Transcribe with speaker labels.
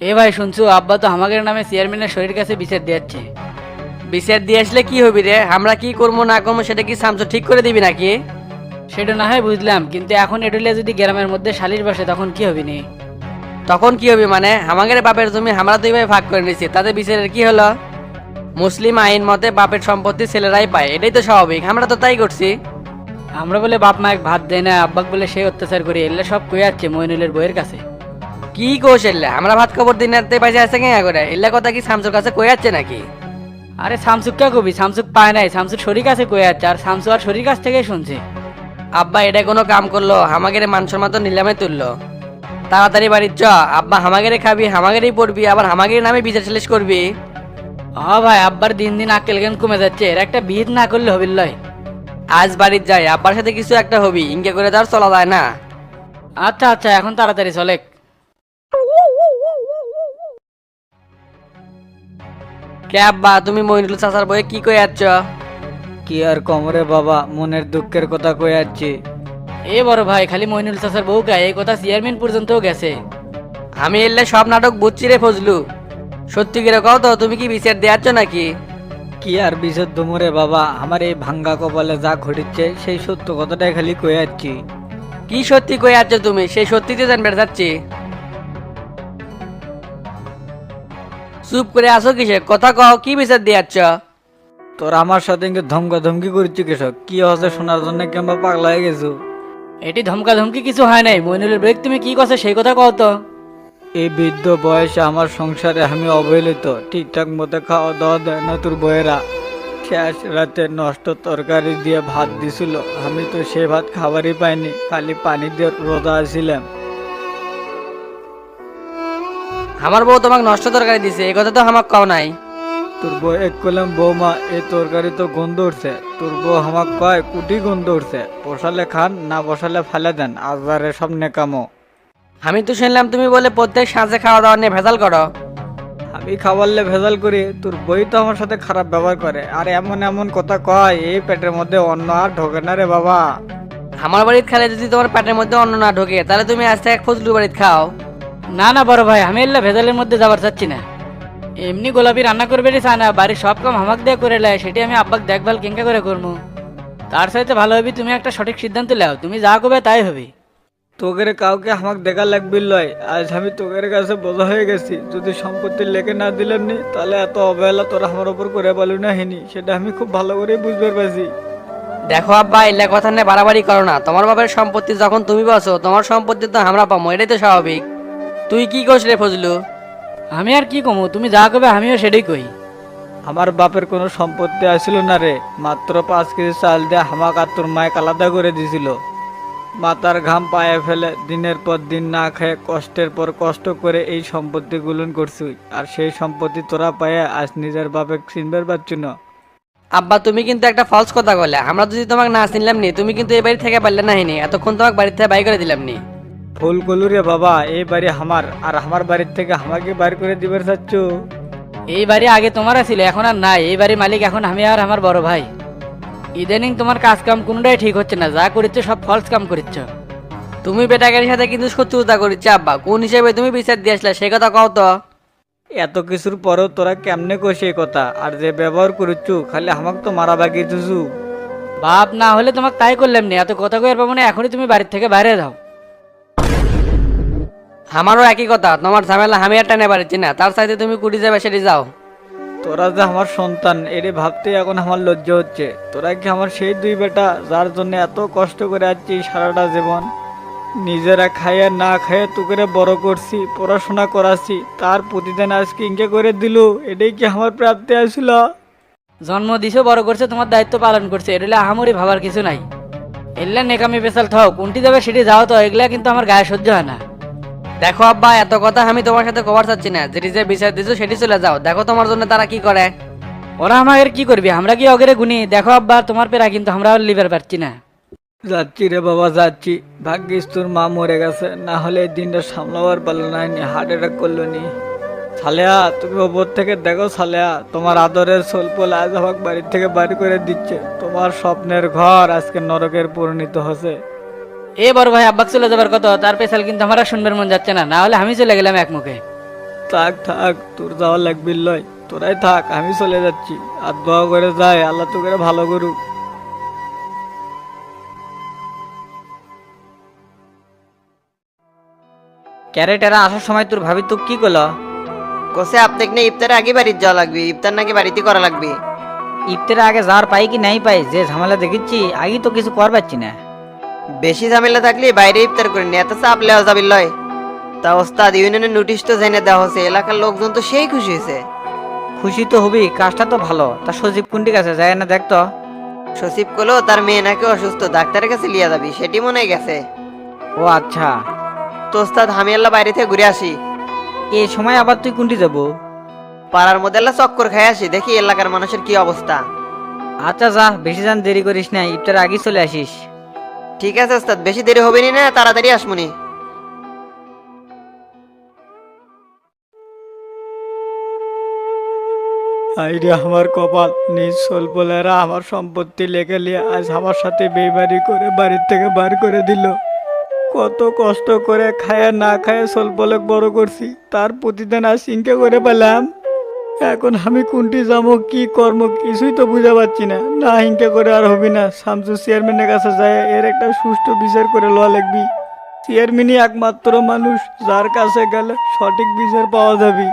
Speaker 1: এ ভাই শুনছো, আব্বা তো আমাদের নামে চেয়ারম্যানের শরীর কাছে বিচার দিচ্ছে।
Speaker 2: বিচার দিয়ে আসলে কি হবি রে? আমরা কি করবো না করবো সেটা কি শামসু ঠিক করে দিবি নাকি?
Speaker 1: সেটা না হয় বুঝলাম, কিন্তু এখন এডুলে যদি গ্রামের মধ্যে সালিশ বসে তখন কি হবি নি?
Speaker 2: তখন কি হবে মানে? আমাদের বাপের জমি আমরা দুই ভাই ভাগ করে নিচ্ছি, তাতে বিচারের কি হলো? মুসলিম আইন মতে বাপের সম্পত্তি ছেলেরাই পায়, এটাই তো স্বাভাবিক, আমরা তো তাই করছি।
Speaker 1: আমরা বলে বাপ মায়ের ভাত দেয় না, আব্বাক বলে সেই অত্যাচার করি, এলে সব কয়ে যাচ্ছে মইনুলের বইয়ের কাছে।
Speaker 2: কি কৌশল? আমরা ভাত খবর দিন রাতে পাইছে আছে কেন করে? এল্লা কথা কি শামসুর কাছে কয়ে যাচ্ছে নাকি?
Speaker 1: আরে শামসুক কে কবি, শামসুক পায় নাই, শামসুর শরীর কাছে কয়ে যাচ্ছে, আর শামসু আর শরীর কাছ থেকেই শুনছে।
Speaker 2: আব্বা এটা কোনো কাম করলো? আমাদের মান সম্মান তো নিলামে তুললো। তাড়াতাড়ি বাড়ির চ। আব্বা হামাগেরে খাবি, হামাগেরেই পড়বি, আবার হামাগের নামে বিচার সালিশ করবি।
Speaker 1: ভাই, আব্বার দিন দিন আক্কেল জ্ঞান কমে যাচ্ছে, এর একটা বিহিত না করলে হবির লয়।
Speaker 2: আজ বাড়ির যাই, আব্বার সাথে কিছু একটা হবি, ইনকে করে তো আর চলা যায় না।
Speaker 1: আচ্ছা আচ্ছা, এখন তাড়াতাড়ি চলে।
Speaker 2: কে আব্বা, তুমি মইনুল চাচার বয়ে কি কয়ে যাচ্ছ?
Speaker 3: কি আর কমরে বাবা, মনের দুঃখের কথা কয়ে যাচ্ছি।
Speaker 1: এ বড় ভাই, খালি মইনুল চাচার বউ গায়ে এই কথা চেয়ারম্যান পর্যন্তও গেছে।
Speaker 2: আমি এলে সব নাটক বুঝছি রে ফজলু। সত্যি করে কও তো, তুমি কি বিচার দেয়াচ্ছ নাকি?
Speaker 3: কি আর বিশেষ দুমরে বাবা, আমার এই ভাঙ্গা কপালে যা ঘটিচ্ছে সেই সত্য কথাটাই খালি কয়ে যাচ্ছি।
Speaker 2: কি সত্যি কয়ে যাচ্ছ তুমি? সেই সত্যিতে জানবে যাচ্ছি। চুপ করে আসো কিসে? কথা কও, কি বিচার দেয়াচ্ছ?
Speaker 3: তোর আমার সাথে ইঙ্গে ধমকা ধমকি করছি কৃষক, কি হচ্ছে শোনার জন্য কিংবা পাগলা হয়ে গেছো?
Speaker 1: এটি ধমকা ধমকি কিছু হয় নাই, মইনুলের বেগ তুমি কি কথা সেই কথা কও তো।
Speaker 3: এই বৃদ্ধ বয়সে আমার সংসারে আমি অবহেলিত, ঠিকঠাক মতো খাওয়া দাওয়া দেয় না তোর বয়েরা। শেষ রাতে নষ্ট তরকারি দিয়ে ভাত দিছিল, আমি তো সে ভাত খাবারই পাইনি, খালি পানি দিয়ে রোদা ছিলাম।
Speaker 2: আমার বউ তোমাকে নষ্ট তরকারি দিছে, এই কথা তো আমাকে কও নাই।
Speaker 3: তোর বউ এক কলাম বৌমা, এই তরকারি তো গন্ধ উঠছে। তোর বউ আমাক কয় কুটি গন্ধ উঠছে, বসালে খান না বসালে ফেলে দেন, আজারে সব নেকামো।
Speaker 2: আমি তো শুনলাম তুমি বলে প্রত্যেক সাঁজে খাওয়া দাওয়া নিয়ে ভেজাল করো।
Speaker 3: আমি খাবারলে ভেজাল করি, তোর বই তো আমার সাথে খারাপ ব্যবহার করে, আর এমন এমন কথা কয় এই পেটের মধ্যে অন্ন আর ঢোকে না রে বাবা।
Speaker 2: আমার বাড়িতে খেলে যদি তোমার পেটের মধ্যে অন্ন না ঢোকে, তাহলে তুমি আজ থেকে ফজলুর বাড়িতে খাও।
Speaker 1: না না বড় ভাই, আমি এল্লা ভেজালের মধ্যে যাবার চাচ্ছি না। এমনি গোলাপি রান্না করবে রে চায় না, বাড়ির সব কাম হামাক দিয়ে করে লেয়, সেটি আমি আব্বাক দেখভাল কেঙ্কা করে করবো। তার সাথে ভালো হবি তুমি একটা সঠিক সিদ্ধান্ত নাও, তুমি যা করবে তাই হবে।
Speaker 3: তোকের কাউকে আমাকে দেখা লাগবে লয়, আজ আমি তোকের কাছে বোঝা হয়ে গেছি। যদি সম্পত্তি লেখে না দিলাম নি, তাহলে এত অবহেলা তোরা আমার ওপর করে পালু না হেনি, সেটা আমি খুব ভালো করে বুঝতে পারছি।
Speaker 2: দেখো আব্বা, এলে কথা নিয়ে বাড়াবাড়ি করো না। তোমার বাবার সম্পত্তি যখন তুমি বাঁচো, তোমার সম্পত্তি তো আমরা পাবো, এটাই তো স্বাভাবিক। তুই কি করছ রে ফজলু?
Speaker 1: আমি আর কি কমু, তুমি যা করবে আমিও সেটাই কই।
Speaker 3: আমার বাপের কোনো সম্পত্তি আসছিল না রে, মাত্র 5 কেজি চাল দিয়ে হামাক আর তোর মায়ের আলাদা করে দিছিল। মাথার ঘাম পায়ে ফেলে দিনের পর দিন না খেয়ে কষ্টের পর কষ্ট করে এই সম্পত্তি গুলন করছি, আর সেই সম্পত্তি তোরা পায়ে আজ নিজের বাপে চিনবার পারছি না।
Speaker 2: আব্বা, তুমি কিন্তু একটা ফলস কথা বলে। আমরা যদি তোমাকে না চিনলাম নি, তুমি কিন্তু এই বাড়ি থেকে পারলে না হিনি, এতক্ষণ তোমাকে বাড়ি থেকে বাই করে দিলাম নি।
Speaker 3: ফুল কলু রে বাবা, এই বাড়ি আমার, আর আমার বাড়ির থেকে আমাকে বাইর করে দিবার চাচ্ছ?
Speaker 1: এই বাড়ি আগে তোমার ছিল, এখন আর নাই। এই বাড়ির মালিক এখন আমি আর আমার বড় ভাই। ইদানিং তোমার কাজ কাম কোনটাই ঠিক হচ্ছে না, যা করিচ্ছ সব ফলস কাম করিচ্ছ।
Speaker 2: তুমি বেটাকারির সাথে কিন্তু শত্রুতা করিচ্ছে আব্বা। কোন হিসেবে তুমি বিচার দিয়ে আসলে সে কথা কও তো।
Speaker 3: এত কিছুর পরেও তোরা কেমনে কইস এই কথা? আর যে ব্যবহার করছু, খালি আমাকে তো মারা বাকি তুসু।
Speaker 1: বাপ না হলে তোমাকে তাই করলাম নি, এত কথা কয়ে পাবো না, এখনই তুমি বাড়ির থেকে বাইরে যাও।
Speaker 2: আমারও একই কথা, তোমার ঝামেলা আমি একটা নেবার পারছি না, তার সাথে তুমি কুটি যাবে সেটি যাও।
Speaker 3: তোরা যে আমার সন্তান, এরে ভাবতে এখন আমার লজ্জা হচ্ছে। তোরা কি আমার সেই দুই বেটা, যার জন্য এত কষ্ট করে আছি সারাটা জীবন? নিজেরা খাইয়ে না খাইয়ে তোকে বড় করছি, পড়াশোনা করাছি, তার প্রতিদিন আজকে ইনকে করে দিল, এটাই কি আমার প্রাপ্তি আসছিল?
Speaker 1: জন্ম দিছো, বড় করছে, তোমার দায়িত্ব পালন করছে, এটা আমারই ভাবার কিছু নাই। এগুলা নেকামি পেশাল থাও, কোনটি যাবে সেটি যাও তো, এগুলা কিন্তু আমার গায়ে সহ্য হয় না।
Speaker 2: দেখো আব্বা, এত কথা আমি তোমার সাথে কবার চাচ্ছি না। যেটি যে বিচার দিছো সেটি চলে যাও। দেখো তোমার জন্য তারা কি করে।
Speaker 1: ওরা আমাদের কি করবি, আমরা কি অগেরে গুনি? দেখো আব্বা, তোমার পেরা কিন্তু আমরা লিবার পারছি না।
Speaker 3: যাচ্ছি রে বাবা যাচ্ছি, ভাগ্যিস তোর মা মরে গেছে, না হলে এই দিনটা সামলাবার পারলো না, হার্ট অ্যাটাক করলো নি। সালেয়া, তুমি ওপর থেকে দেখো সালেয়া, তোমার আদরের সোলপোল আজ আমাকে বাড়ির থেকে বাড়ি করে দিচ্ছে। তোমার স্বপ্নের ঘর আজকে নরকের পরিণত হচ্ছে।
Speaker 1: এ বড় ভাই, আব্বাক চলে যাবার কথা, তার পেশাল কিন্তু আমার আর শুনবার মন যাচ্ছে না, না হলে আমি চলে গেলাম এক মুখে।
Speaker 3: থাক থাক, তোর যাওয়া লাগবে লয়, তোরাই থাক, আমি চলে যাচ্ছি। আর দোয়া করে যাই, আল্লাহ তোকে ভালো করুক।
Speaker 4: ক্যারেটেরা আসার সময় তোর ভাবি তো কি করলো?
Speaker 5: কোসে আপনাকে না ইফতারে আগে বাড়িতে যাওয়া লাগবে, ইফতার নাকি বাড়িতে করা লাগবে।
Speaker 4: ইফতারে আগে যাওয়ার পাই কি নাই পাই, যে ঝামেলা দেখেছি আগে তো কিছু কর পাচ্ছি না।
Speaker 5: বেশি ঝামেলা থাকলে বাইরে ইফতার করে নিয়ে এত চাপ লেওয়া যাবে লয়। তা ওস্তাদ, ইউনিয়নের নোটিশ তো জেনে দেওয়া হয়েছে, এলাকার লোকজন তো সেই খুশি হয়েছে।
Speaker 4: খুশি তো হবি, কাজটা তো ভালো। তা সজীব কোনটি কাছে যায় না দেখতো?
Speaker 5: সচিব কলো তার মেয়ে নাকি অসুস্থ, ডাক্তারের কাছে লিয়ে যাবি, সেটি মনে হয় গেছে।
Speaker 4: ও আচ্ছা।
Speaker 5: তো ওস্তাদ, আমি আল্লাহ বাইরে থেকে ঘুরে আসি।
Speaker 4: এই সময় আবার তুই কোনটি যাবো?
Speaker 5: পাড়ার মধ্যে আল্লাহ চক্কর খাই আসি, দেখি এলাকার মানুষের কি অবস্থা।
Speaker 4: আচ্ছা যা, বেশি যান দেরি করিস না, ইফতারের আগে চলে আসিস।
Speaker 5: ঠিক আছে ওস্তাদ, বেশি দেরি হবে নি না, তাড়াতাড়ি আসমুনি।
Speaker 3: আইরে আমার কপাল, নিজ সোলপোলেরা আমার সম্পত্তি লেগে নিয়ে আজ আমার সাথে বেইমানি করে বাড়ির থেকে বার করে দিল। কত কষ্ট করে খায়া না খায়া সোলপোলক বড় করছি, তার প্রতিদিন আজ সিংকে করে পেলাম। এখন আমি কোনটি যাবো, কি কর্ম, কিছুই তো বুঝা পাচ্ছি না। না হিংকে করে আর হবি না, শামসু চেয়ারম্যানের কাছে যায় এর একটা সুষ্ঠু বিচার করে লওয়া লাগবি। চেয়ারম্যানই একমাত্র মানুষ যার কাছে গেলে সঠিক বিচার পাওয়া যাবে।